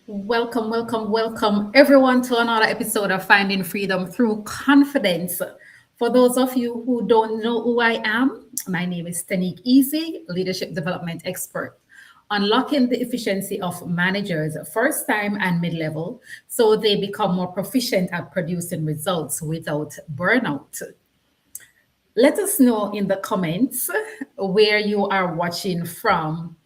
Welcome, welcome, welcome, everyone, to another episode of Finding Freedom Through Confidence. For those of you who don't know who I am, my name is Tanique Easy, leadership development expert, unlocking the efficiency of managers first time and mid level so they become more proficient at producing results without burnout. Let us know in the comments where you are watching from.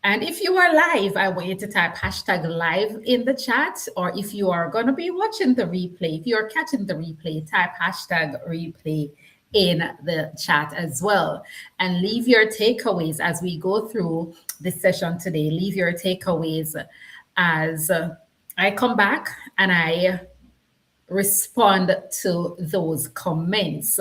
And if you are live, I want you to type hashtag live in the chat. Or if you are going to be watching the replay, if you're catching the replay, type hashtag replay in the chat as well. And leave your takeaways as we go through this session today. Leave your takeaways as I come back and I respond to those comments.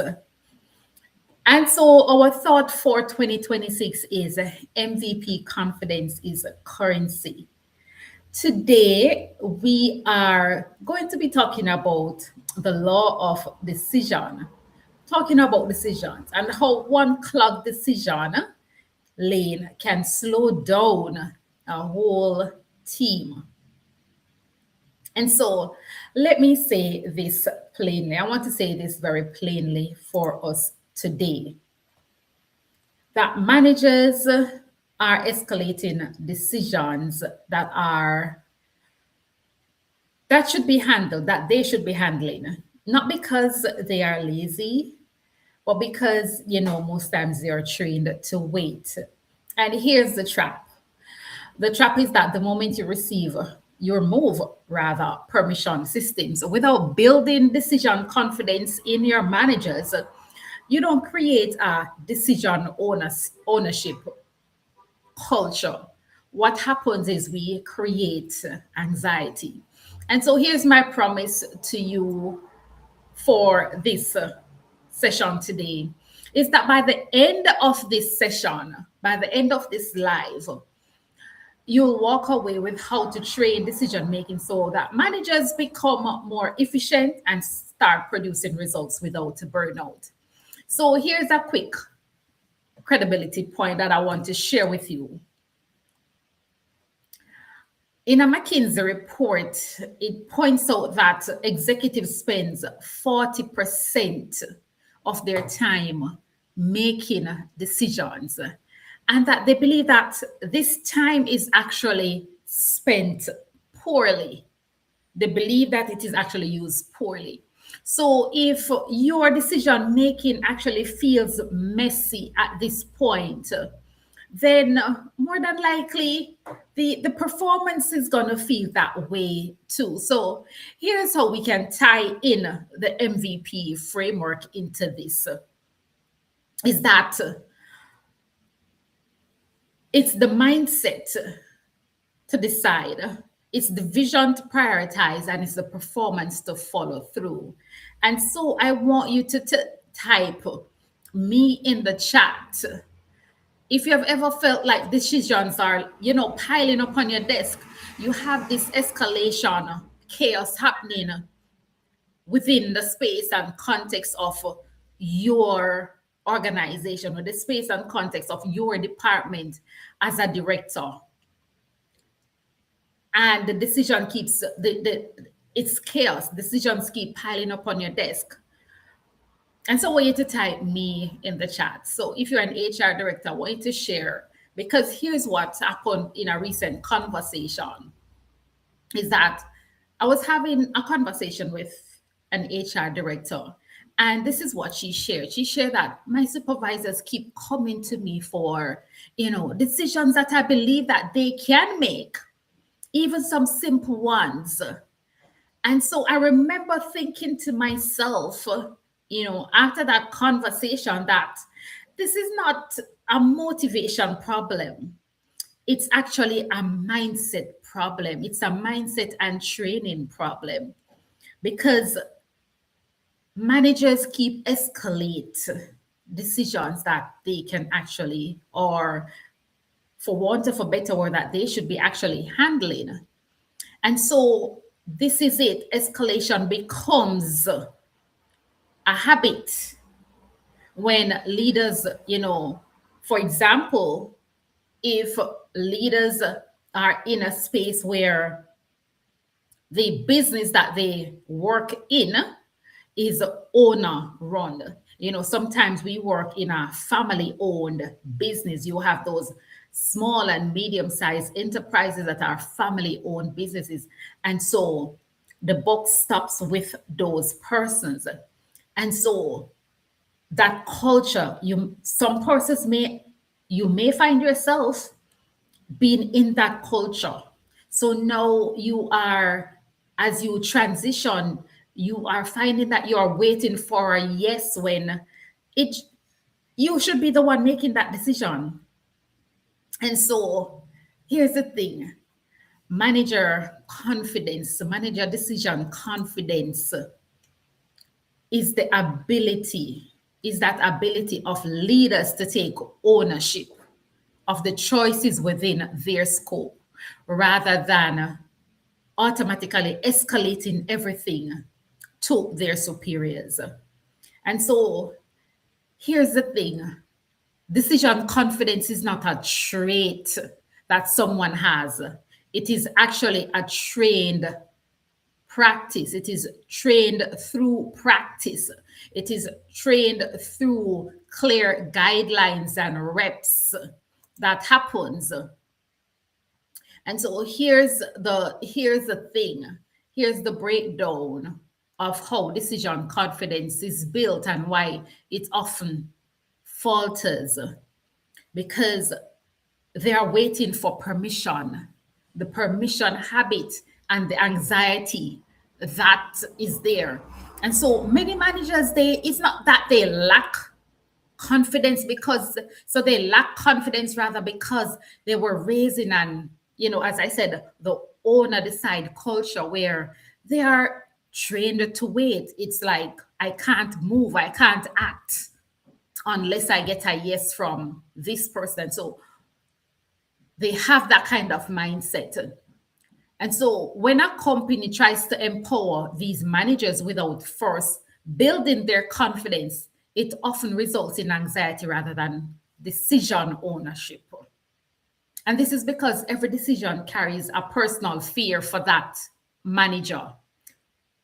And so our thought for 2026 is MVP confidence is currency. Today, we are going to be talking about the law of decision, talking about decisions and how one clock decision lane can slow down a whole team. And so let me say this plainly. I want to say this very plainly for us today that managers are escalating decisions that should be handled, that they should be handling, not because they are lazy, but because most times they are trained to wait. And here's the trap. The trap is that the moment you receive your move, rather, permission systems without building decision confidence in your managers, you don't create a ownership culture. What happens is we create anxiety. And so here's my promise to you for this session today is that by the end of this session, by the end of this live, you'll walk away with how to train decision making so that managers become more efficient and start producing results without burnout. So here's a quick credibility point that I want to share with you. In a McKinsey report, it points out that executives spend 40% of their time making decisions, and that they believe that this time is actually spent poorly. They believe that it is actually used poorly. So if your decision making actually feels messy at this point, then more than likely the performance is going to feel that way too. So here's how we can tie in the MVP framework into this is that it's the mindset to decide, it's the vision to prioritize, and it's the performance to follow through. And so I want you to type me in the chat if you have ever felt like decisions are, piling up on your desk. You have this escalation, chaos happening within the space and context of your organization or the space and context of your department as a director. And the decision keeps it's chaos. Decisions keep piling up on your desk. And so I want you to type me in the chat. So if you're an HR director, I want you to share, because here's what happened in a recent conversation is that I was having a conversation with an HR director, and this is what she shared. She shared that my supervisors keep coming to me for, decisions that I believe that they can make, even some simple ones. And so I remember thinking to myself, after that conversation, that this is not a motivation problem. It's actually a mindset problem. It's a mindset and training problem, because managers keep escalate decisions that they can actually, or for want of a better word, that they should be actually handling. And so this is it. Escalation becomes a habit when leaders, for example, if leaders are in a space where the business that they work in is owner run. Sometimes we work in a family owned business. You have those small and medium sized enterprises that are family owned businesses. And so the buck stops with those persons. And so that culture, some persons you may find yourself being in that culture. So now as you transition, you are finding that you are waiting for a yes when it you should be the one making that decision. And so here's the thing: manager decision confidence is that ability of leaders to take ownership of the choices within their scope rather than automatically escalating everything to their superiors. And so here's the thing: decision confidence is not a trait that someone has, it is actually a trained practice. It is trained through practice. It is trained through clear guidelines and reps that happens. And so here's the thing. Here's the breakdown of how decision confidence is built and why it often falters, because they are waiting for permission, the permission habit and the anxiety that is there. And so many managers, it's not that they lack confidence they lack confidence rather because they were raised in as I said, the owner decide culture where they are trained to wait. It's like, I can't move, I can't act unless I get a yes from this person. So they have that kind of mindset. And so when a company tries to empower these managers without first building their confidence, it often results in anxiety rather than decision ownership. And this is because every decision carries a personal fear for that manager.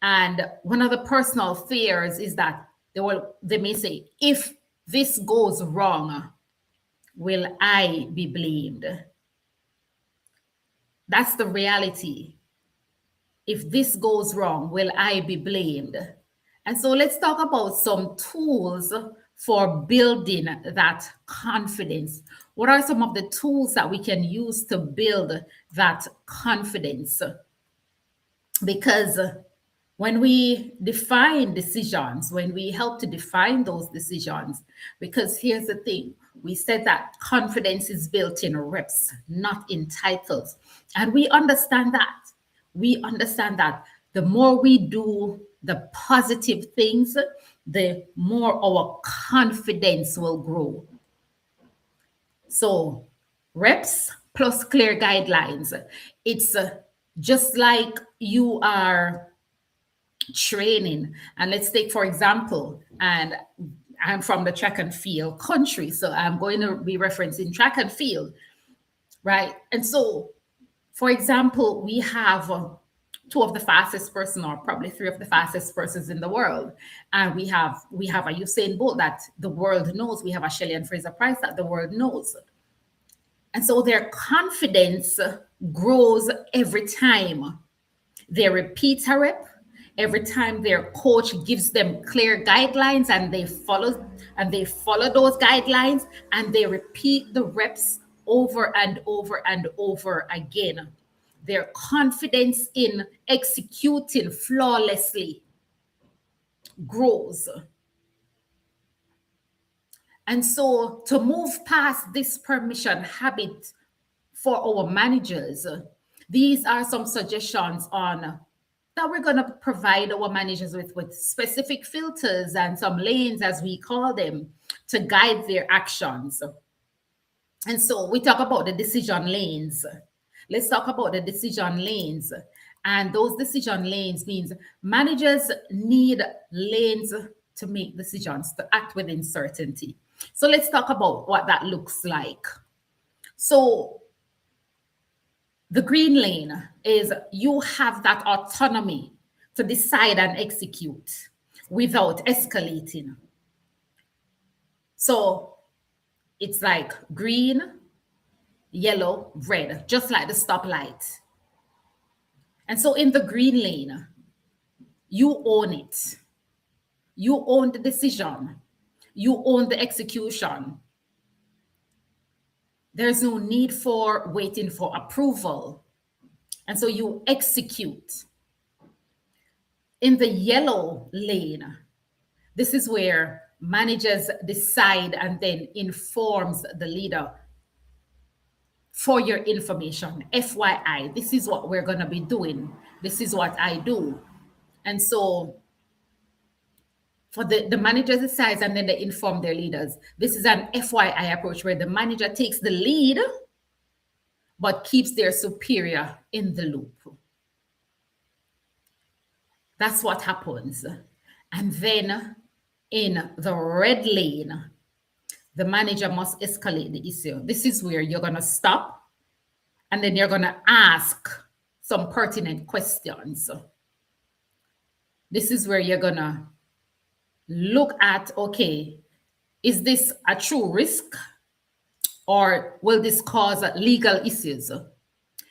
And one of the personal fears is that they may say, if this goes wrong, will I be blamed? That's the reality. If this goes wrong, will I be blamed? And so let's talk about some tools for building that confidence. What are some of the tools that we can use to build that confidence? Because when we define decisions, when we help to define those decisions, because here's the thing: we said that confidence is built in reps, not in titles. And we understand that. We understand that the more we do the positive things, the more our confidence will grow. So, reps plus clear guidelines. It's just like you are training. And let's take, for example, and I'm from the track and field country, so I'm going to be referencing track and field, right? And so, for example, we have two of the fastest person, or probably three of the fastest persons in the world, and we have a Usain Bolt that the world knows. We have a Shelley and Fraser Price that the world knows, and so their confidence grows every time they repeat a rep, every time their coach gives them clear guidelines and they follow those guidelines, and they repeat the reps over and over and over again. Their confidence in executing flawlessly grows. And so to move past this permission habit for our managers, these are some suggestions on that we're going to provide our managers with specific filters and some lanes, as we call them, to guide their actions. And so we talk about the decision lanes. Let's talk about the decision lanes. And those decision lanes means managers need lanes to make decisions, to act within certainty. So let's talk about what that looks like. So the green lane, is you have that autonomy to decide and execute without escalating. So it's like green, yellow, red, just like the stoplight. And so in the green lane, you own it. You own the decision. You own the execution. There's no need for waiting for approval. And so you execute. In the yellow lane, this is where managers decide and then informs the leader for your information. FYI, this is what we're going to be doing. This is what I do. And so for the manager decides and then they inform their leaders. This is an FYI approach where the manager takes the lead but keeps their superior in the loop. That's what happens. And then in the red lane, the manager must escalate the issue. This is where you're going to stop and then you're going to ask some pertinent questions. This is where you're going to look at, okay, is this a true risk or will this cause legal issues?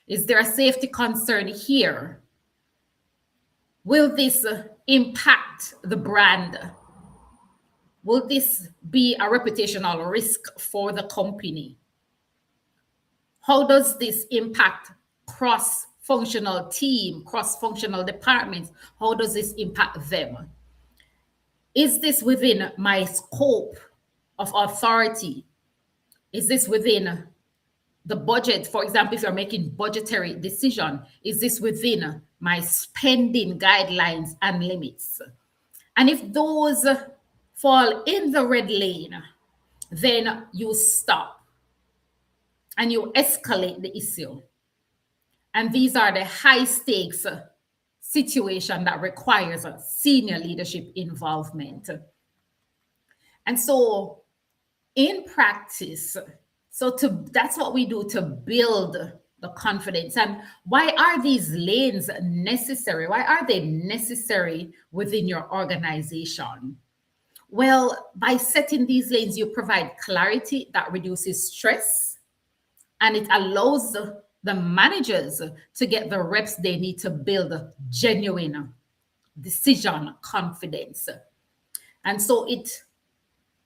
Is there a safety concern here? Will this impact the brand? Will this be a reputational risk for the company? How does this impact cross-functional team, cross-functional departments? How does this impact them? Is this within my scope of authority? Is this within the budget? For example, if you're making budgetary decision, is this within my spending guidelines and limits? And if those fall in the red lane, then you stop and you escalate the issue. And these are the high stakes situation that requires a senior leadership involvement. And so in practice, that's what we do to build the confidence. And why are these lanes necessary? Why are they necessary within your organization? Well, by setting these lanes, you provide clarity that reduces stress, and it allows the managers to get the reps they need to build genuine decision confidence. And so it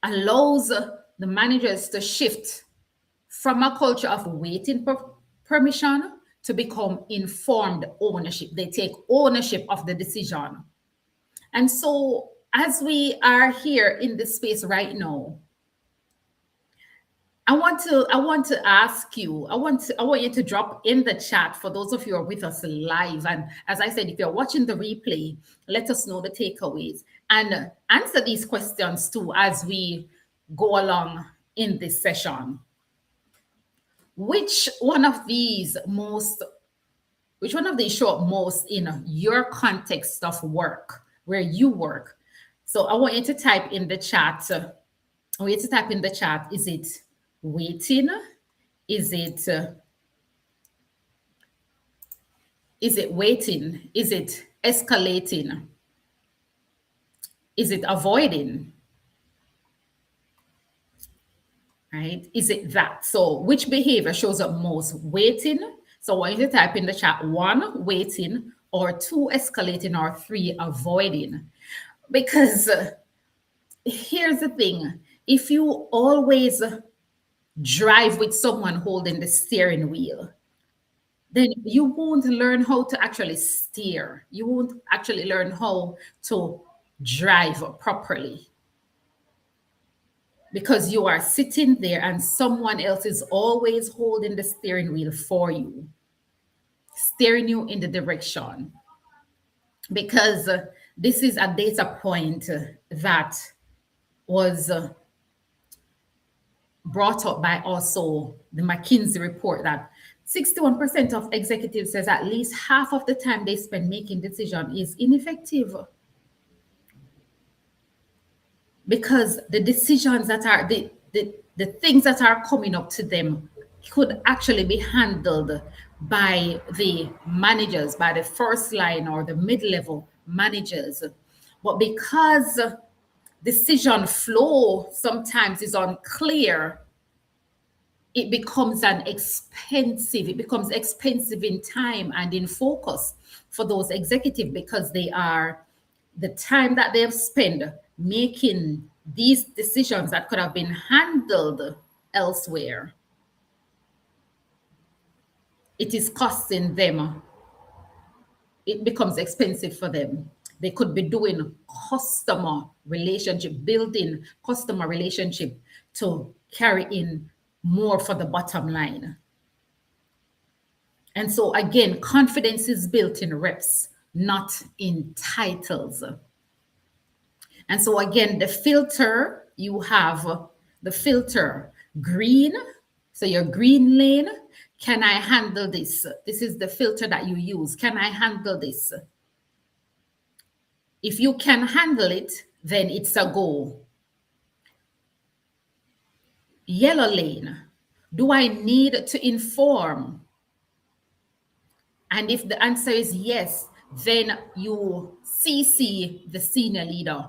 allows the managers to shift from a culture of waiting for permission to become informed ownership. They take ownership of the decision. And so as we are here in this space right now, I want to ask you, I want you to drop in the chat for those of you who are with us live. And as I said, if you're watching the replay, let us know the takeaways and answer these questions too as we go along in this session. Which one of these show up most in your context of work, where you work? So I want you to type in the chat. Is it waiting? Is it waiting? Is it escalating? Is it avoiding? Right? Is it that? So which behavior shows up most? Waiting. So I want you to type in the chat 1, waiting, or 2, escalating, or 3, avoiding. Because here's the thing. If you always drive with someone holding the steering wheel, then you won't learn how to actually steer. You won't actually learn how to drive properly, because you are sitting there and someone else is always holding the steering wheel for you, steering you in the direction. Because this is a data point that was brought up by also the McKinsey report, that 61% of executives says at least half of the time they spend making decisions is ineffective. Because the decisions that are the things that are coming up to them could actually be handled by the managers, by the first line or the mid level managers. But because decision flow sometimes is unclear, it becomes expensive in time and in focus for those executives, because they are the time that they have spent making these decisions that could have been handled elsewhere, it is costing them, it becomes expensive for them. They could be doing customer relationship, building customer relationship to carry in more for the bottom line. And so again, confidence is built in reps, not in titles. And so again, the filter, you have the filter green. So your green lane, can I handle this? This is the filter that you use. Can I handle this? If you can handle it, then it's a go. Yellow lane, do I need to inform? And if the answer is yes, then you CC the senior leader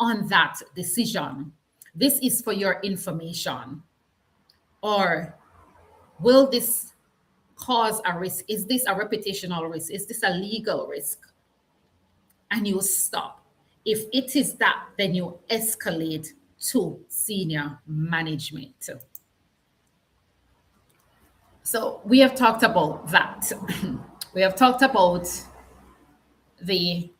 on that decision. This is for your information. Or will this cause a risk? Is this a reputational risk? Is this a legal risk? And you stop. If it is that, then you escalate to senior management. So we have talked about that. We have talked about the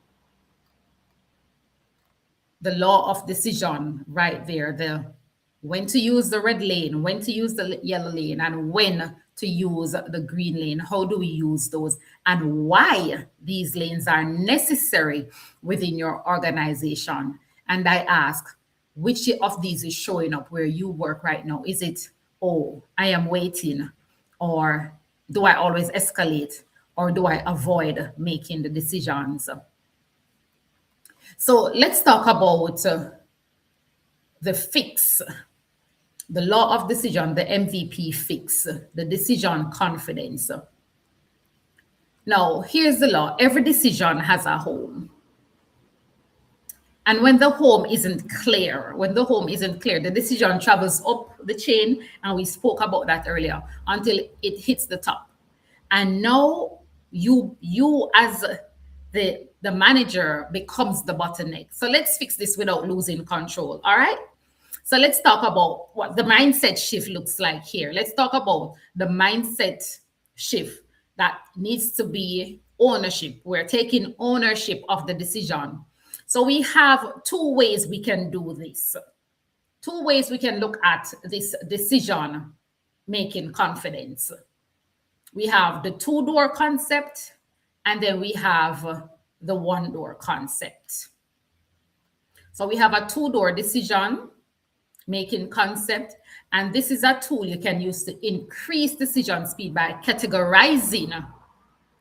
law of decision right there, the when to use the red lane, when to use the yellow lane, and when to use the green lane. How do we use those, and why these lanes are necessary within your organization? And I ask, which of these is showing up where you work right now? Is it, oh, I am waiting, or do I always escalate, or do I avoid making the decisions? So let's talk about the fix, the law of decision, the MVP fix, the decision confidence. Now, here's the law. Every decision has a home. And when the home isn't clear, the decision travels up the chain, and we spoke about that earlier, until it hits the top. And now you as the manager becomes the bottleneck. So let's fix this without losing control. All right. So let's talk about what the mindset shift looks like here. Let's talk about the mindset shift that needs to be ownership. We're taking ownership of the decision. So we have two ways we can do this. Two ways we can look at this decision making confidence. We have the two-door concept, and then we have the one-door concept. So we have a two-door decision making concept, and this is a tool you can use to increase decision speed by categorizing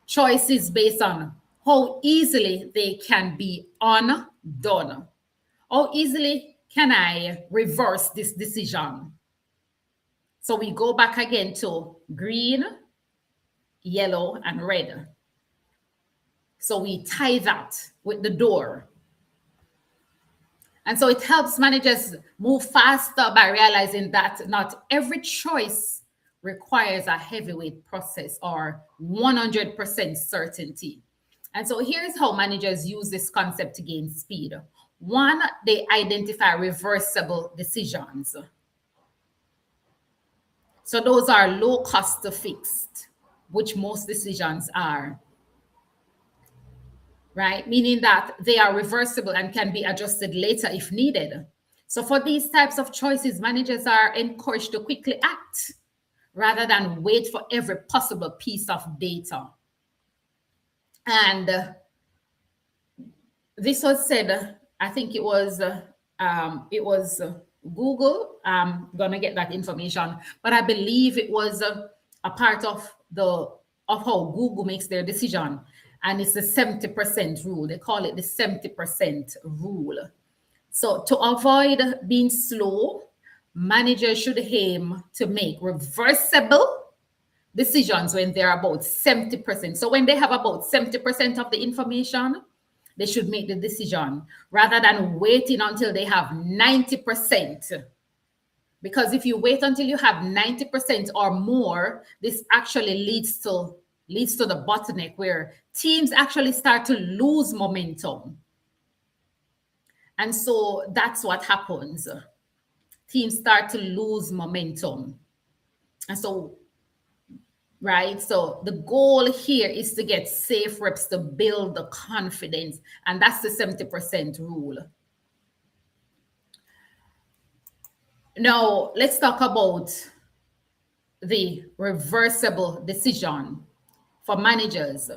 choices based on how easily they can be undone. How easily can I reverse this decision? So we go back again to green, yellow, and red. So we tie that with the door. And so it helps managers move faster by realizing that not every choice requires a heavyweight process or 100% certainty. And so here's how managers use this concept to gain speed. One, they identify reversible decisions. So those are low cost to fix, which most decisions are. Right? Meaning that they are reversible and can be adjusted later if needed. So for these types of choices, managers are encouraged to quickly act rather than wait for every possible piece of data. And this was said, I think it was Google. I'm gonna get that information, but I believe it was a part of how Google makes their decision. And it's the 70% rule. They call it the 70% rule. So to avoid being slow, managers should aim to make reversible decisions when they're about 70%. So when they have about 70% of the information, they should make the decision rather than waiting until they have 90%. Because if you wait until you have 90% or more, this actually leads to the bottleneck where teams actually start to lose momentum. And so that's what happens. Teams start to lose momentum. And so, right? So the goal here is to get safe reps to build the confidence. And that's the 70% rule. Now, let's talk about the reversible decision for managers.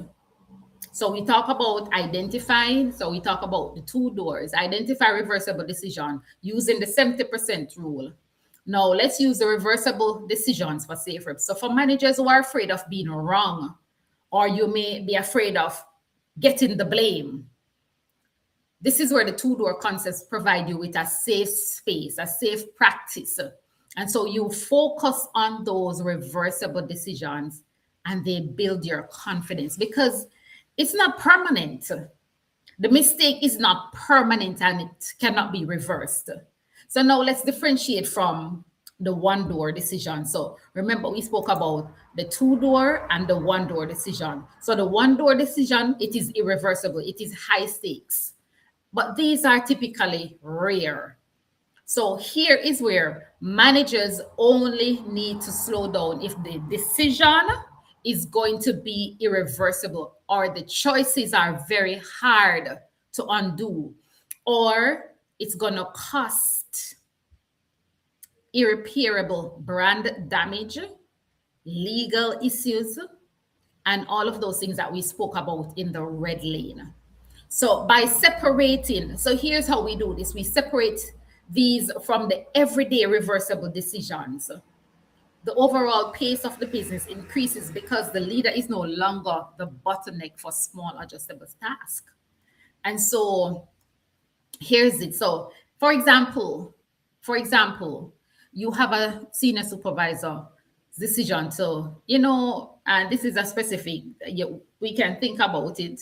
So we talk about identifying, so we talk about the two doors, identify reversible decision using the 70% rule. Now let's use the reversible decisions for safe reps. So for managers who are afraid of being wrong, or you may be afraid of getting the blame, this is where the two-door concepts provide you with a safe space, a safe practice. And so you focus on those reversible decisions and they build your confidence because it's not permanent. The mistake is not permanent and it cannot be reversed. So now let's differentiate from the one-door decision. So remember, we spoke about the two-door and the one-door decision. So the one-door decision, it is irreversible. It is high stakes. But these are typically rare. So here is where managers only need to slow down if the decision is going to be irreversible or the choices are very hard to undo or it's going to cost irreparable brand damage, legal issues, and all of those things that we spoke about in the red lane. So by separating, so here's how we do this. We separate these from the everyday reversible decisions. The overall pace of the business increases because the leader is no longer the bottleneck for small adjustable tasks. And so here's it. So for example, you have a senior supervisor decision to, and this is a specific, we can think about it.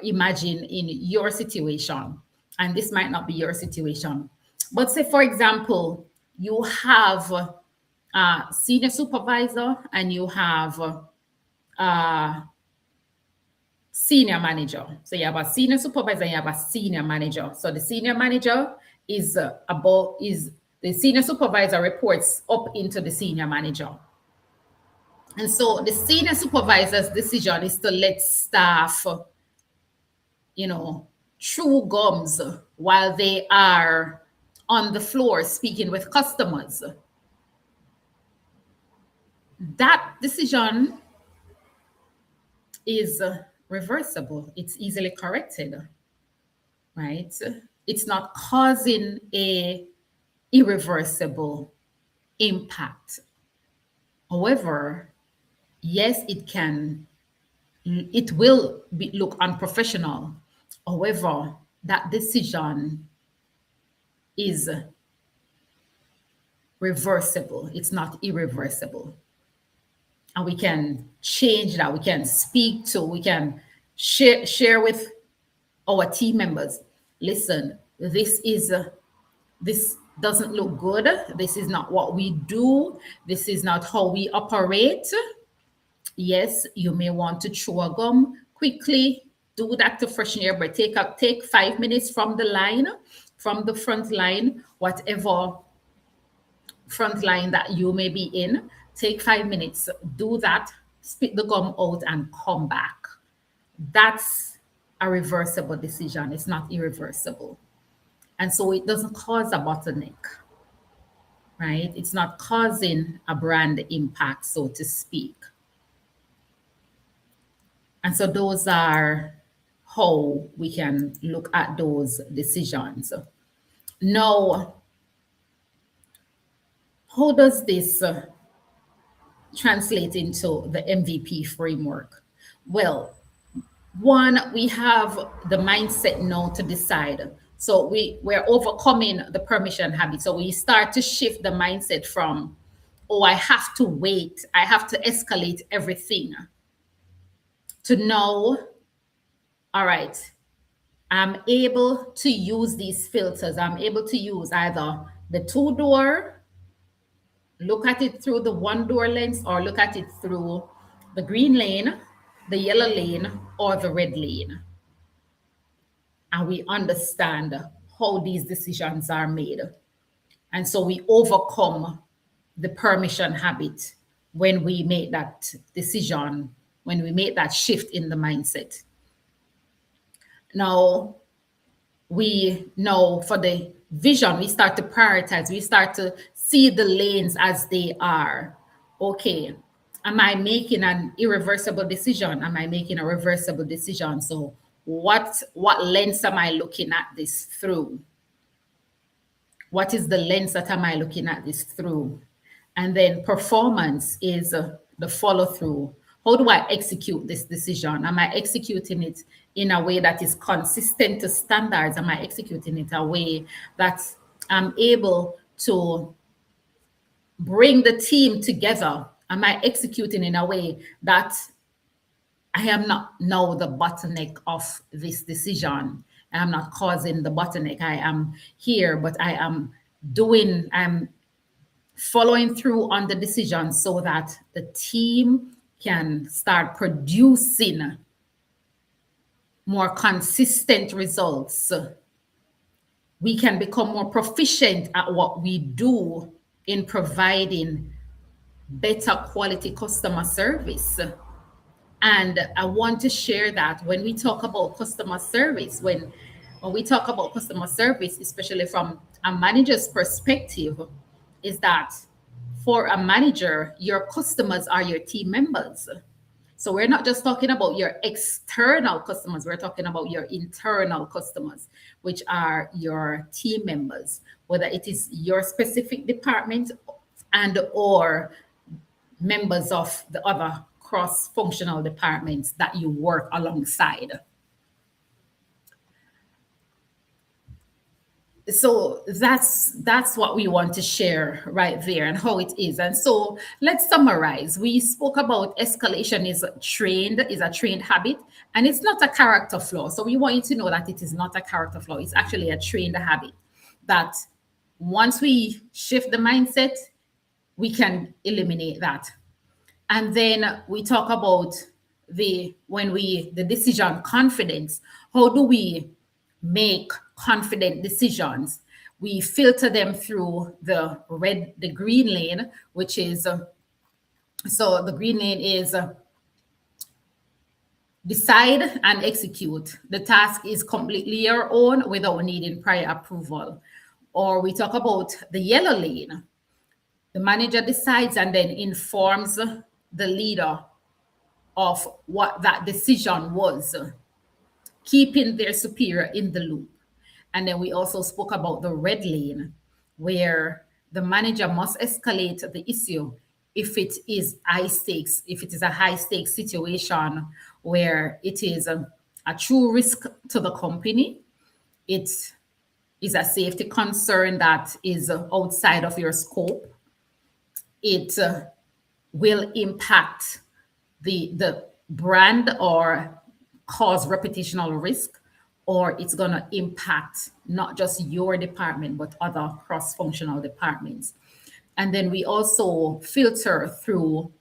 Imagine in your situation, and this might not be your situation, but say, for example, you have a senior supervisor and you have a senior manager. So you have a senior supervisor and you have a senior manager. So the senior manager is the senior supervisor reports up into the senior manager. And so the senior supervisor's decision is to let staff chew gums while they are on the floor speaking with customers. That decision is reversible. It's easily corrected, right? It's not causing a irreversible impact. However, yes, it will look unprofessional. However, that decision is reversible. It's not irreversible. And we can change that. We can speak to, we can share with our team members. Listen, this doesn't look good. This is not what we do. This is not how we operate. Yes, you may want to chew a gum quickly. Do that to freshen your breath. Take 5 minutes from the front line, whatever front line that you may be in. Take 5 minutes, do that, spit the gum out and come back. That's a reversible decision. It's not irreversible. And so it doesn't cause a bottleneck, right? It's not causing a brand impact, so to speak. And so those are how we can look at those decisions. Now, how does this translate into the MVP framework? Well, one, we have the mindset now to decide. So we're overcoming the permission habit. So we start to shift the mindset from oh, I have to wait, I have to escalate everything to know, all right, I'm able to use these filters. I'm able to use either the two door, look at it through the one door lens, or look at it through the green lane, the yellow lane, or the red lane. And we understand how these decisions are made. And so we overcome the permission habit when we make that decision, when we make that shift in the mindset. Now, we know for the vision, we start to prioritize, we start to see the lanes as they are. Okay, am I making an irreversible decision? Am I making a reversible decision? So what lens am I looking at this through? What is the lens that am I looking at this through? And then performance is the follow through. How do I execute this decision? Am I executing it in a way that is consistent to standards? Am I executing it a way that I'm able to bring the team together? Am I executing in a way that I am not now the bottleneck of this decision? I'm not causing the bottleneck. I am here, but I'm following through on the decision so that the team can start producing more consistent results. We can become more proficient at what we do in providing better quality customer service. And I want to share that when we talk about customer service, when we talk about customer service, especially from a manager's perspective, is that for a manager, your customers are your team members. So we're not just talking about your external customers, we're talking about your internal customers, which are your team members, whether it is your specific department and or members of the other cross-functional departments that you work alongside. So that's what we want to share right there and how it is. And so let's summarize. We spoke about escalation is a trained habit, and it's not a character flaw. So we want you to know that it is not a character flaw. It's actually a trained habit that once we shift the mindset, we can eliminate that. And then we talk about the decision confidence. How do we make confident decisions? We filter them through the green lane, which is so the green lane is decide and execute. The task is completely your own without needing prior approval. Or we talk about the yellow lane. The manager decides and then informs the leader of what that decision was, keeping their superior in the loop. And then we also spoke about the red lane, where the manager must escalate the issue if it is high stakes, if it is a high stakes situation where it is a true risk to the company. It is a safety concern that is outside of your scope. It will impact the brand or cause reputational risk, or it's going to impact not just your department, but other cross-functional departments. And then we also filter through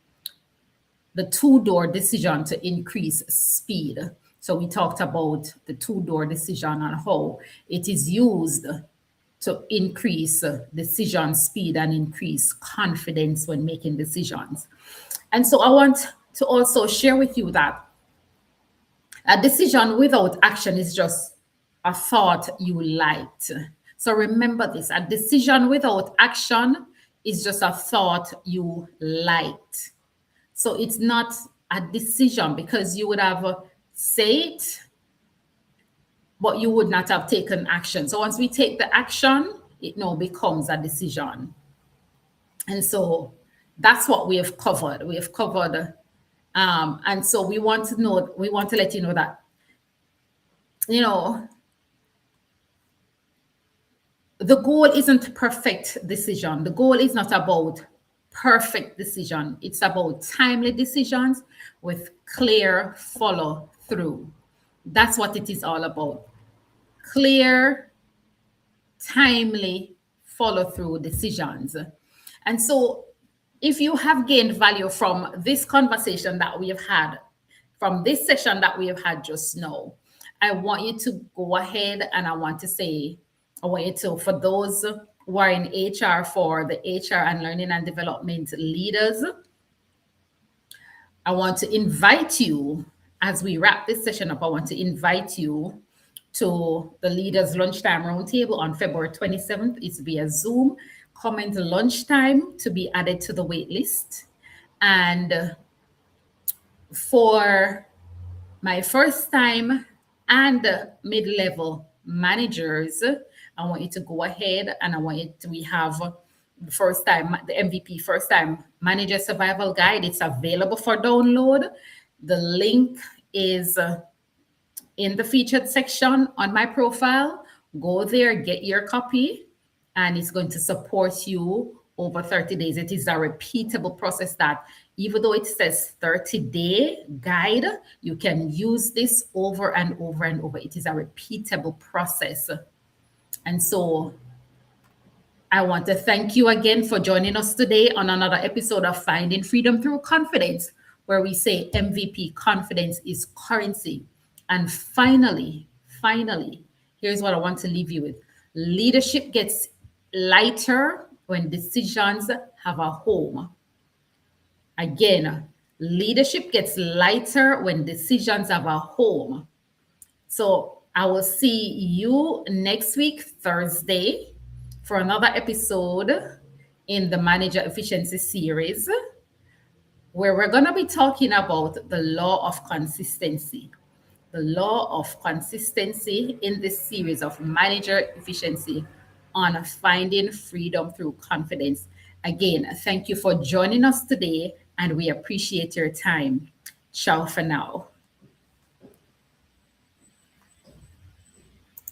the two-door decision to increase speed. So we talked about the two-door decision and how it is used to increase decision speed and increase confidence when making decisions. And so I want to also share with you that a decision without action is just a thought you liked. So remember this, a decision without action is just a thought you liked. So it's not a decision because you would have said it, but you would not have taken action. So once we take the action, it now becomes a decision. And so that's what we have covered. We have covered, and so we want to let you know that, the goal isn't perfect decision. The goal is not about perfect decision. It's about timely decisions with clear follow through. That's what it is all about. Clear, timely follow through decisions. And so, if you have gained value from this conversation that we have had, from this session that we have had just now, I want you to go ahead and I want you to, for those who are in HR, for the HR and learning and development leaders, I want to invite you, as we wrap this session up, I want to invite you to the Leaders Lunchtime Roundtable on February 27th. It's via Zoom. Comment lunchtime to be added to the wait list. And for my first time and mid-level managers, I want you to go ahead and I want you to, we have the MVP first time manager survival guide. It's available for download. The link is in the featured section on my profile. Go there, get your copy, and it's going to support you over 30 days. It is a repeatable process that, even though it says 30-day guide, you can use this over and over and over. It is a repeatable process. And so I want to thank you again for joining us today on another episode of Finding Freedom Through Confidence, where we say MVP confidence is currency. And finally, here's what I want to leave you with. Leadership gets lighter when decisions have a home. Again, leadership gets lighter when decisions have a home. So I will see you next week, Thursday, for another episode in the Manager Efficiency series, where we're going to be talking about the law of consistency. The law of consistency in this series of manager efficiency on finding freedom through confidence. Again, thank you for joining us today, and we appreciate your time. Ciao for now.